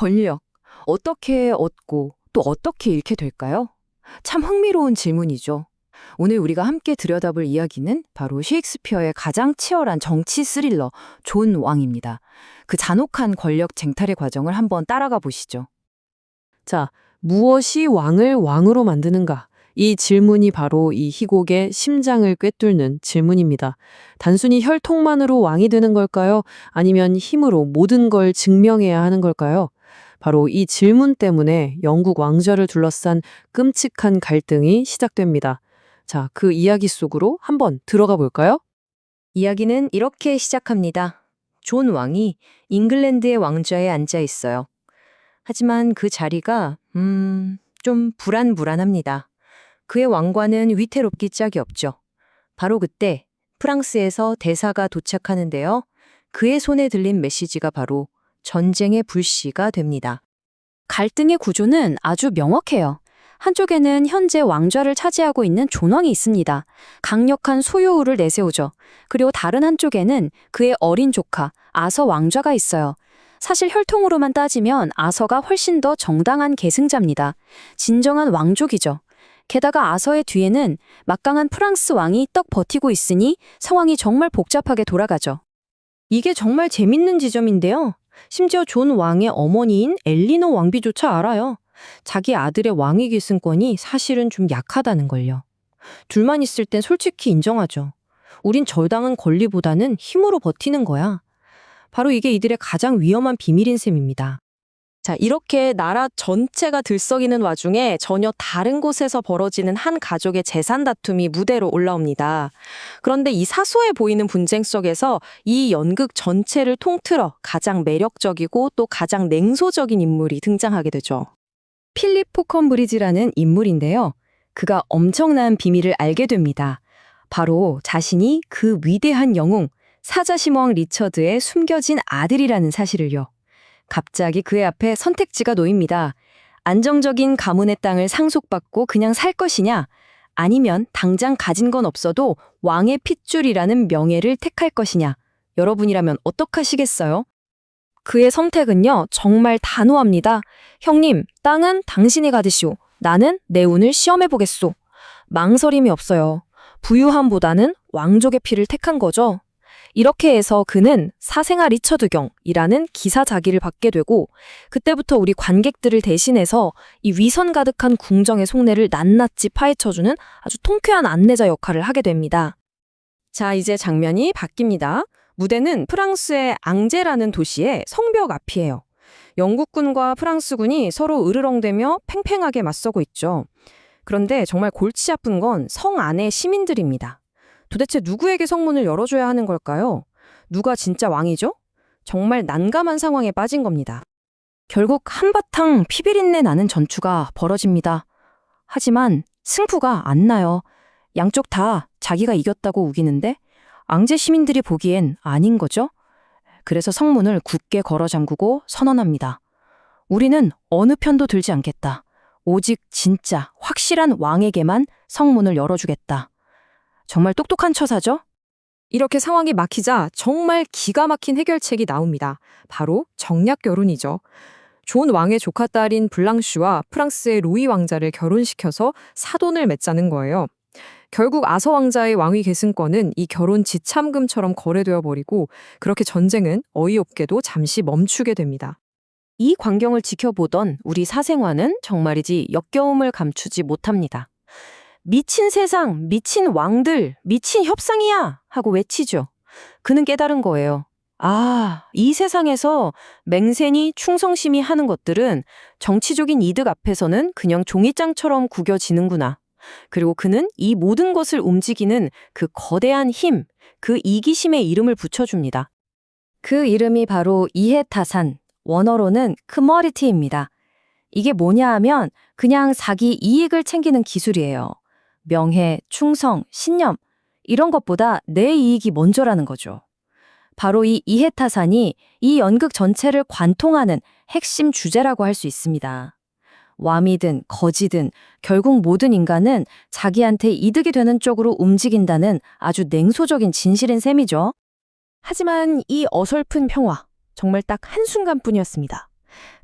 권력, 어떻게 얻고 또 어떻게 잃게 될까요? 참 흥미로운 질문이죠. 오늘 우리가 함께 들여다볼 이야기는 바로 셰익스피어의 가장 치열한 정치 스릴러 존 왕입니다. 그 잔혹한 권력 쟁탈의 과정을 한번 따라가 보시죠. 자, 무엇이 왕을 왕으로 만드는가? 이 질문이 바로 이 희곡의 심장을 꿰뚫는 질문입니다. 단순히 혈통만으로 왕이 되는 걸까요? 아니면 힘으로 모든 걸 증명해야 하는 걸까요? 바로 이 질문 때문에 영국 왕좌를 둘러싼 끔찍한 갈등이 시작됩니다. 자, 그 이야기 속으로 한번 들어가 볼까요? 이야기는 이렇게 시작합니다. 존 왕이 잉글랜드의 왕좌에 앉아 있어요. 하지만 그 자리가 좀 불안합니다. 그의 왕관은 위태롭기 짝이 없죠. 바로 그때 프랑스에서 대사가 도착하는데요. 그의 손에 들린 메시지가 바로 전쟁의 불씨가 됩니다. 갈등의 구조는 아주 명확해요. 한쪽에는 현재 왕좌를 차지하고 있는 존왕이 있습니다. 강력한 소요우를 내세우죠. 그리고 다른 한쪽에는 그의 어린 조카 아서 왕좌가 있어요. 사실 혈통으로만 따지면 아서가 훨씬 더 정당한 계승자입니다. 진정한 왕족이죠. 게다가 아서의 뒤에는 막강한 프랑스 왕이 떡 버티고 있으니 상황이 정말 복잡하게 돌아가죠. 이게 정말 재밌는 지점인데요. 심지어 존 왕의 어머니인 엘리너 왕비조차 알아요. 자기 아들의 왕위 계승권이 사실은 좀 약하다는 걸요. 둘만 있을 땐 솔직히 인정하죠. 우린 저당한 권리보다는 힘으로 버티는 거야. 바로 이게 이들의 가장 위험한 비밀인 셈입니다. 자, 이렇게 나라 전체가 들썩이는 와중에 전혀 다른 곳에서 벌어지는 한 가족의 재산 다툼이 무대로 올라옵니다. 그런데 이 사소해 보이는 분쟁 속에서 이 연극 전체를 통틀어 가장 매력적이고 또 가장 냉소적인 인물이 등장하게 되죠. 필립 포컨브리지라는 인물인데요. 그가 엄청난 비밀을 알게 됩니다. 바로 자신이 그 위대한 영웅 사자심왕 리처드의 숨겨진 아들이라는 사실을요. 갑자기 그의 앞에 선택지가 놓입니다. 안정적인 가문의 땅을 상속받고 그냥 살 것이냐, 아니면 당장 가진 건 없어도 왕의 핏줄이라는 명예를 택할 것이냐. 여러분이라면 어떡하시겠어요? 그의 선택은요, 정말 단호합니다. 형님, 땅은 당신이 가지시오. 나는 내 운을 시험해보겠소. 망설임이 없어요. 부유함보다는 왕족의 피를 택한 거죠. 이렇게 해서 그는 사생아 리처드경이라는 기사 자기를 받게 되고, 그때부터 우리 관객들을 대신해서 이 위선 가득한 궁정의 속내를 낱낱이 파헤쳐주는 아주 통쾌한 안내자 역할을 하게 됩니다. 자, 이제 장면이 바뀝니다. 무대는 프랑스의 앙제라는 도시의 성벽 앞이에요. 영국군과 프랑스군이 서로 으르렁대며 팽팽하게 맞서고 있죠. 그런데 정말 골치 아픈 건 성 안의 시민들입니다. 도대체 누구에게 성문을 열어줘야 하는 걸까요? 누가 진짜 왕이죠? 정말 난감한 상황에 빠진 겁니다. 결국 한바탕 피비린내 나는 전투가 벌어집니다. 하지만 승부가 안 나요. 양쪽 다 자기가 이겼다고 우기는데 앙제 시민들이 보기엔 아닌 거죠? 그래서 성문을 굳게 걸어 잠그고 선언합니다. 우리는 어느 편도 들지 않겠다. 오직 진짜 확실한 왕에게만 성문을 열어주겠다. 정말 똑똑한 처사죠? 이렇게 상황이 막히자 정말 기가 막힌 해결책이 나옵니다. 바로 정략 결혼이죠. 존 왕의 조카 딸인 블랑슈와 프랑스의 루이 왕자를 결혼시켜서 사돈을 맺자는 거예요. 결국 아서 왕자의 왕위 계승권은 이 결혼 지참금처럼 거래되어 버리고 그렇게 전쟁은 어이없게도 잠시 멈추게 됩니다. 이 광경을 지켜보던 우리 사생화는 정말이지 역겨움을 감추지 못합니다. 미친 세상, 미친 왕들, 미친 협상이야! 하고 외치죠. 그는 깨달은 거예요. 아, 이 세상에서 맹세니 충성심이 하는 것들은 정치적인 이득 앞에서는 그냥 종이장처럼 구겨지는구나. 그리고 그는 이 모든 것을 움직이는 그 거대한 힘, 그 이기심의 이름을 붙여줍니다. 그 이름이 바로 이해타산, 원어로는 커머디티입니다. 이게 뭐냐 하면 그냥 자기 이익을 챙기는 기술이에요. 명예, 충성, 신념 이런 것보다 내 이익이 먼저라는 거죠. 바로 이 이해타산이 이 연극 전체를 관통하는 핵심 주제라고 할 수 있습니다. 왕이든 거지든 결국 모든 인간은 자기한테 이득이 되는 쪽으로 움직인다는 아주 냉소적인 진실인 셈이죠. 하지만 이 어설픈 평화, 정말 딱 한순간뿐이었습니다.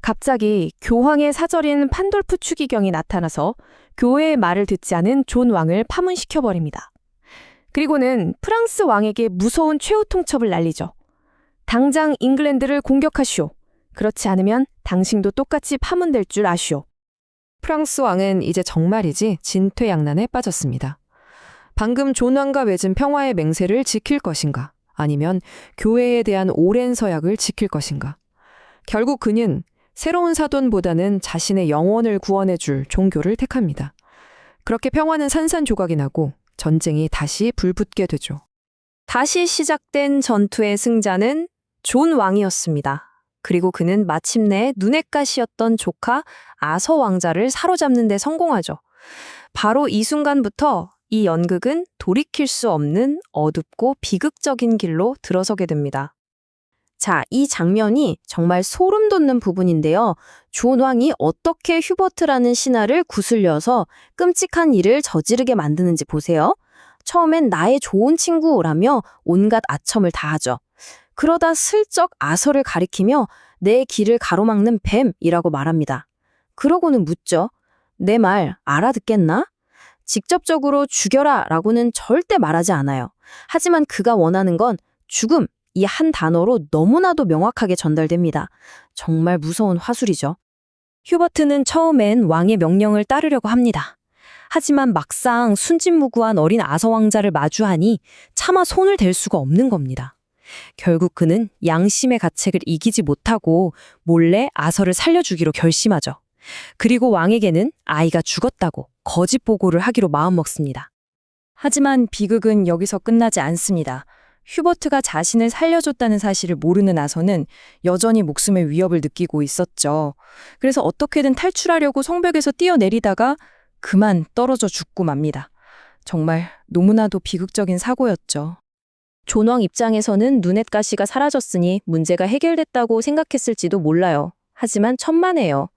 갑자기 교황의 사절인 판돌프 추기경이 나타나서 교회의 말을 듣지 않은 존 왕을 파문시켜버립니다. 그리고는 프랑스 왕에게 무서운 최후 통첩을 날리죠. 당장 잉글랜드를 공격하시오. 그렇지 않으면 당신도 똑같이 파문될 줄 아시오. 프랑스 왕은 이제 정말이지 진퇴양난에 빠졌습니다. 방금 존 왕과 맺은 평화의 맹세를 지킬 것인가? 아니면 교회에 대한 오랜 서약을 지킬 것인가? 결국 그는 새로운 사돈보다는 자신의 영혼을 구원해줄 종교를 택합니다. 그렇게 평화는 산산조각이 나고 전쟁이 다시 불붙게 되죠. 다시 시작된 전투의 승자는 존 왕이었습니다. 그리고 그는 마침내 눈엣 가시였던 조카 아서 왕자를 사로잡는 데 성공하죠. 바로 이 순간부터 이 연극은 돌이킬 수 없는 어둡고 비극적인 길로 들어서게 됩니다. 자, 이 장면이 정말 소름 돋는 부분인데요. 존 왕이 어떻게 휴버트라는 신하를 구슬려서 끔찍한 일을 저지르게 만드는지 보세요. 처음엔 나의 좋은 친구라며 온갖 아첨을 다하죠. 그러다 슬쩍 아서를 가리키며 내 길을 가로막는 뱀이라고 말합니다. 그러고는 묻죠. 내 말 알아듣겠나? 직접적으로 죽여라 라고는 절대 말하지 않아요. 하지만 그가 원하는 건 죽음, 이 한 단어로 너무나도 명확하게 전달됩니다. 정말 무서운 화술이죠. 휴버트는 처음엔 왕의 명령을 따르려고 합니다. 하지만 막상 순진무구한 어린 아서 왕자를 마주하니 차마 손을 댈 수가 없는 겁니다. 결국 그는 양심의 가책을 이기지 못하고 몰래 아서를 살려주기로 결심하죠. 그리고 왕에게는 아이가 죽었다고 거짓 보고를 하기로 마음먹습니다. 하지만 비극은 여기서 끝나지 않습니다. 휴버트가 자신을 살려줬다는 사실을 모르는 아서는 여전히 목숨의 위협을 느끼고 있었죠. 그래서 어떻게든 탈출하려고 성벽에서 뛰어내리다가 그만 떨어져 죽고 맙니다. 정말 너무나도 비극적인 사고였죠. 존왕 입장에서는 눈엣 가시가 사라졌으니 문제가 해결됐다고 생각했을지도 몰라요. 하지만 천만에요.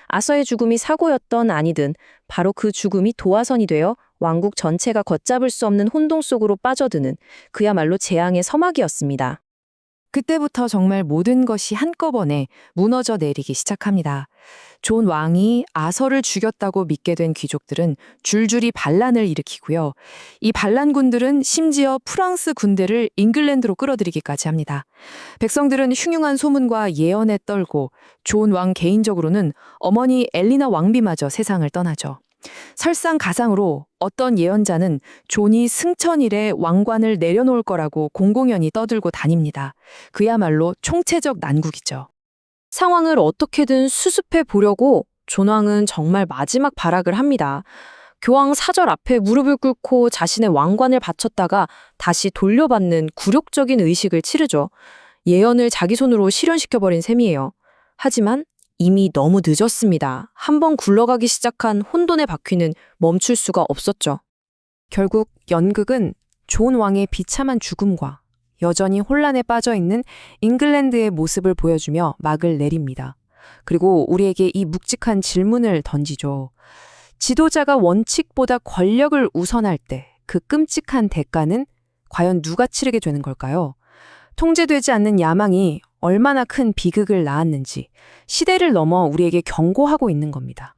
아서의 죽음이 사고였던 아니든 바로 그 죽음이 도화선이 되어 왕국 전체가 걷잡을 수 없는 혼동 속으로 빠져드는 그야말로 재앙의 서막이었습니다. 그때부터 정말 모든 것이 한꺼번에 무너져 내리기 시작합니다. 존 왕이 아서를 죽였다고 믿게 된 귀족들은 줄줄이 반란을 일으키고요. 이 반란군들은 심지어 프랑스 군대를 잉글랜드로 끌어들이기까지 합니다. 백성들은 흉흉한 소문과 예언에 떨고 존 왕 개인적으로는 어머니 엘리나 왕비마저 세상을 떠나죠. 설상가상으로 어떤 예언자는 존이 승천일에 왕관을 내려놓을 거라고 공공연히 떠들고 다닙니다. 그야말로 총체적 난국이죠. 상황을 어떻게든 수습해 보려고 존 왕은 정말 마지막 발악을 합니다. 교황 사절 앞에 무릎을 꿇고 자신의 왕관을 바쳤다가 다시 돌려받는 굴욕적인 의식을 치르죠. 예언을 자기 손으로 실현시켜버린 셈이에요. 하지만 이미 너무 늦었습니다. 한번 굴러가기 시작한 혼돈의 바퀴는 멈출 수가 없었죠. 결국 연극은 존 왕의 비참한 죽음과 여전히 혼란에 빠져있는 잉글랜드의 모습을 보여주며 막을 내립니다. 그리고 우리에게 이 묵직한 질문을 던지죠. 지도자가 원칙보다 권력을 우선할 때 그 끔찍한 대가는 과연 누가 치르게 되는 걸까요? 통제되지 않는 야망이 얼마나 큰 비극을 낳았는지 시대를 넘어 우리에게 경고하고 있는 겁니다.